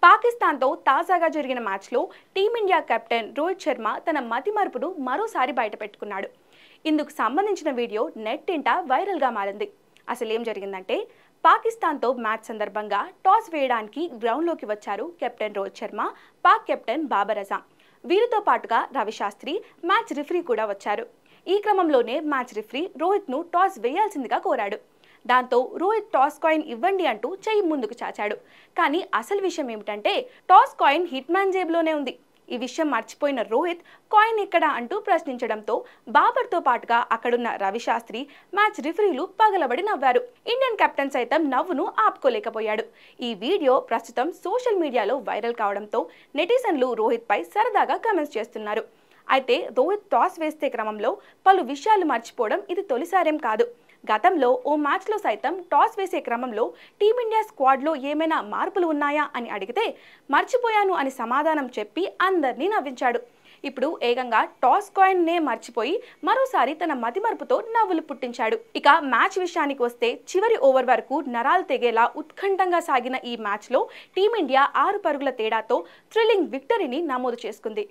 పాకిస్తాన్తో తాజాగా జరిగిన మ్యాచ్లో టీమిండియా కెప్టెన్ రోహిత్ శర్మ తన మతిమరుపును మరోసారి బయటపెట్టుకున్నాడు. ఇందుకు సంబంధించిన వీడియో నెట్టింట వైరల్గా మారింది. అసలు ఏం జరిగిందంటే, పాకిస్తాన్తో మ్యాచ్ సందర్భంగా టాస్ వేయడానికి గ్రౌండ్లోకి వచ్చారు కెప్టెన్ రోహిత్ శర్మ, పాక్ కెప్టెన్ బాబర్ అజమ్. వీరితో పాటుగా రవి శాస్త్రి, మ్యాచ్ రిఫరీ కూడా వచ్చారు. ఈ క్రమంలోనే మ్యాచ్ రిఫరీ రోహిత్ను టాస్ వేయాల్సిందిగా కోరాడు. దాంతో రోహిత్ టాస్ కాయిన్ ఇవ్వండి అంటూ చెయ్యి ముందుకు చాచాడు. కానీ అసలు విషయం ఏమిటంటే, టాస్ కాయిన్ హిట్ మ్యాన్ జేబులోనే ఉంది. ఈ విషయం మర్చిపోయిన రోహిత్ కాయిన్ ఎక్కడా అంటూ ప్రశ్నించడంతో బాబర్తో పాటుగా అక్కడున్న రవి శాస్త్రి, మ్యాచ్ రిఫరీలు పగలబడి నవ్వారు. ఇండియన్ కెప్టెన్ సైతం నవ్వును ఆపుకోలేకపోయాడు. ఈ వీడియో ప్రస్తుతం సోషల్ మీడియాలో వైరల్ కావడంతో నెటిజన్లు రోహిత్ పై సరదాగా కామెంట్స్ చేస్తున్నారు. అయితే రోహిత్ టాస్ వేసే క్రమంలో పలు విషయాలు మర్చిపోవడం ఇది తొలిసారేం కాదు. గతంలో ఓ మ్యాచ్లో సైతం టాస్ వేసే క్రమంలో టీమిండియా స్క్వాడ్లో ఏమైనా మార్పులు ఉన్నాయా అని అడిగితే మర్చిపోయాను అని సమాధానం చెప్పి అందరినీ నవ్వించాడు. ఇప్పుడు ఏకంగా టాస్ కాయిన్ నే మర్చిపోయి మరోసారి తన మతిమరుపుతో నవ్వులు పుట్టించాడు. ఇక మ్యాచ్ విషయానికి వస్తే, చివరి ఓవర్ వరకు నరాలు తెగేలా ఉత్కంఠంగా సాగిన ఈ మ్యాచ్లో టీమిండియా 6 పరుగుల తేడాతో థ్రిల్లింగ్ విక్టరీని నమోదు చేసుకుంది.